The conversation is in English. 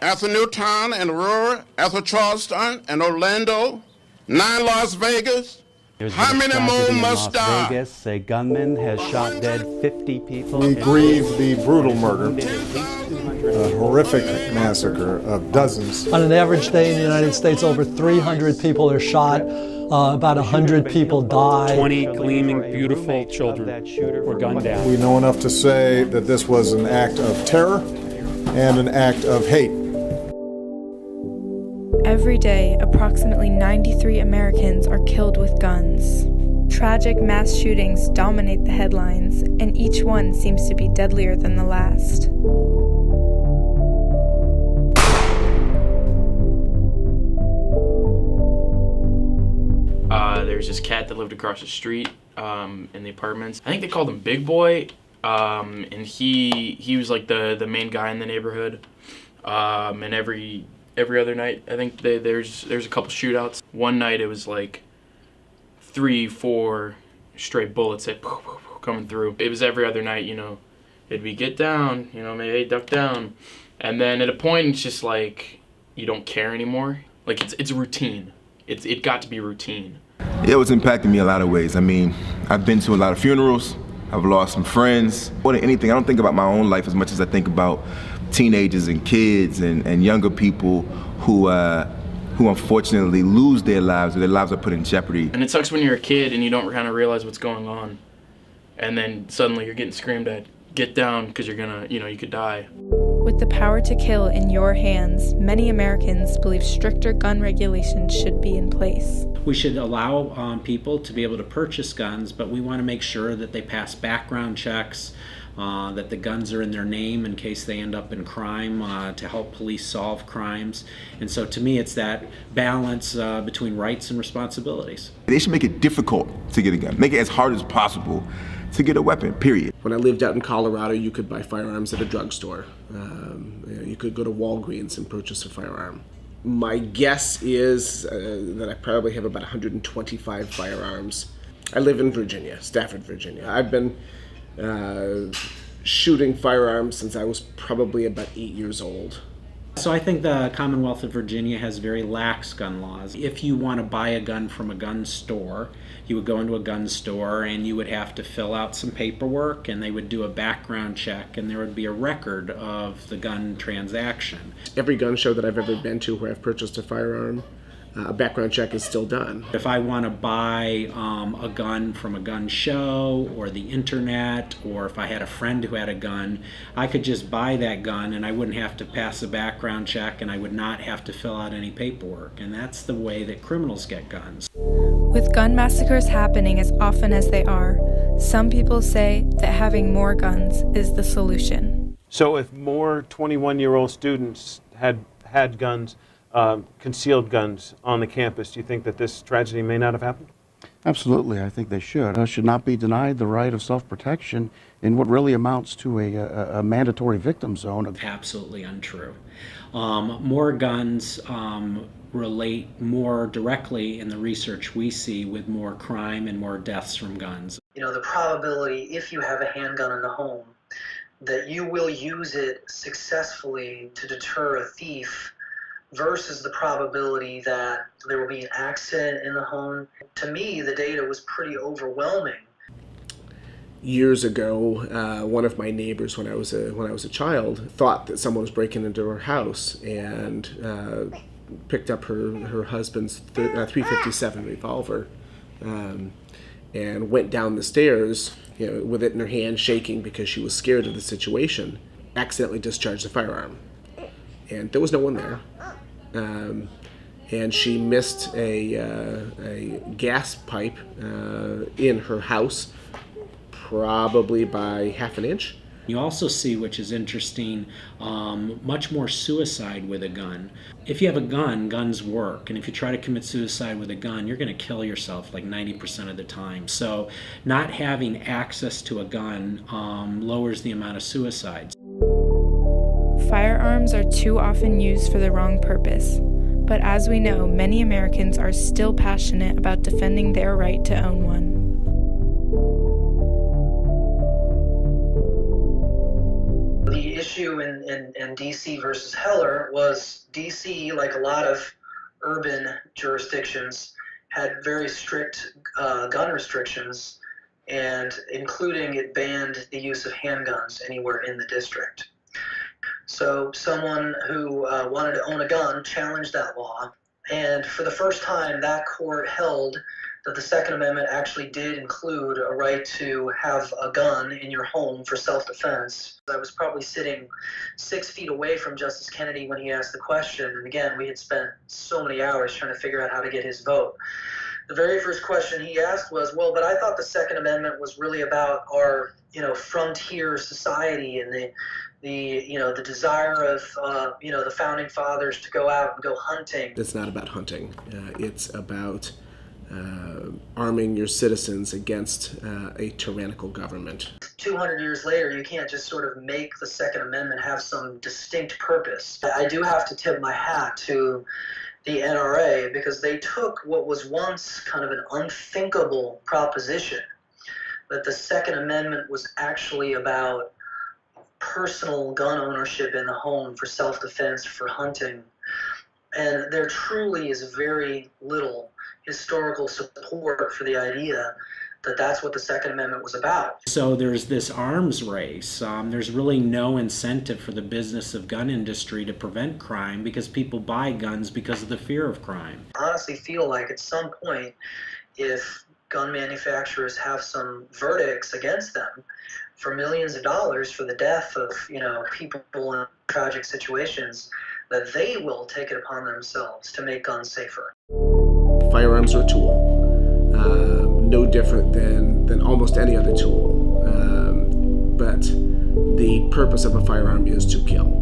after Newtown and Aurora, after Charleston and Orlando, 9 Las Vegas. How many more must die? Vegas, a gunman has shot dead 50 people. We grieve the brutal murder, a horrific massacre of dozens. On an average day in the United States, over 300 people are shot. About 100 people die. 20 gleaming, beautiful children were gunned down. We know enough to say that this was an act of terror and an act of hate. Every day, approximately 93 Americans are killed with guns. Tragic mass shootings dominate the headlines, and each one seems to be deadlier than the last. There's this cat that lived across the street in the apartments. I think they called him Big Boy, and he was like the main guy in the neighborhood. And every other night, I think there's a couple shootouts. One night it was like 3-4 straight bullets that coming through. It was every other night, you know. It'd be get down, you know, maybe duck down, and then at a point it's just like you don't care anymore. Like it's routine. It got to be routine. It was impacting me a lot of ways. I mean, I've been to a lot of funerals. I've lost some friends. More than anything, I don't think about my own life as much as I think about teenagers and kids and younger people who unfortunately lose their lives, or their lives are put in jeopardy. And it sucks when you're a kid and you don't kind of realize what's going on, and then suddenly you're getting screamed at, get down, because you're gonna, you know, you could die. With the power to kill in your hands, many Americans believe stricter gun regulations should be in place. We should allow people to be able to purchase guns, but we want to make sure that they pass background checks, that the guns are in their name in case they end up in crime, to help police solve crimes. And so to me, it's that balance between rights and responsibilities. They should make it difficult to get a gun, make it as hard as possible to get a weapon, period. When I lived out in Colorado, you could buy firearms at a drugstore. You could go to Walgreens and purchase a firearm. My guess is that I probably have about 125 firearms. I live in Virginia, Stafford, Virginia. I've been shooting firearms since I was probably about 8 years old. So I think the Commonwealth of Virginia has very lax gun laws. If you want to buy a gun from a gun store, you would go into a gun store and you would have to fill out some paperwork, and they would do a background check, and there would be a record of the gun transaction. Every gun show that I've ever been to where I've purchased a firearm, a background check is still done. If I want to buy a gun from a gun show or the internet, or if I had a friend who had a gun, I could just buy that gun and I wouldn't have to pass a background check, and I would not have to fill out any paperwork. And that's the way that criminals get guns. With gun massacres happening as often as they are, some people say that having more guns is the solution. So if more 21-year-old students had guns, concealed guns on the campus, do you think that this tragedy may not have happened? Absolutely, I think they should. Should not be denied the right of self-protection in what really amounts to a mandatory victim zone. Absolutely untrue. More guns relate more directly in the research we see with more crime and more deaths from guns. You know, the probability, if you have a handgun in the home, that you will use it successfully to deter a thief versus the probability that there will be an accident in the home. To me, the data was pretty overwhelming. Years ago, one of my neighbors, when I was a child, thought that someone was breaking into her house and picked up her husband's .357 revolver and went down the stairs, you know, with it in her hand, shaking because she was scared of the situation. Accidentally discharged the firearm, and there was no one there. And she missed a gas pipe in her house, probably by half an inch. You also see, which is interesting, much more suicide with a gun. If you have a gun, guns work. And if you try to commit suicide with a gun, you're going to kill yourself like 90% of the time. So not having access to a gun lowers the amount of suicides. Firearms are too often used for the wrong purpose. But as we know, many Americans are still passionate about defending their right to own one. the issue in D.C. versus Heller was D.C., like a lot of urban jurisdictions, had very strict gun restrictions, and including it banned the use of handguns anywhere in the district. So someone who wanted to own a gun challenged that law, and for the first time that court held that the Second Amendment actually did include a right to have a gun in your home for self-defense. I was probably sitting 6 feet away from Justice Kennedy when he asked the question, and again, we had spent so many hours trying to figure out how to get his vote. The very first question he asked was, well, but I thought the Second Amendment was really about our, frontier society and the desire of, the founding fathers to go out and go hunting. It's not about hunting. It's about arming your citizens against a tyrannical government. 200 years later, you can't just sort of make the Second Amendment have some distinct purpose. I do have to tip my hat to the NRA, because they took what was once kind of an unthinkable proposition, that the Second Amendment was actually about personal gun ownership in the home for self-defense, for hunting. And there truly is very little historical support for the idea that that's what the Second Amendment was about. So there's this arms race. There's really no incentive for the business of gun industry to prevent crime, because people buy guns because of the fear of crime. I honestly feel like at some point, if gun manufacturers have some verdicts against them for millions of dollars for the death of people in tragic situations, that they will take it upon themselves to make guns safer. Firearms are a tool, no different than almost any other tool. But the purpose of a firearm is to kill.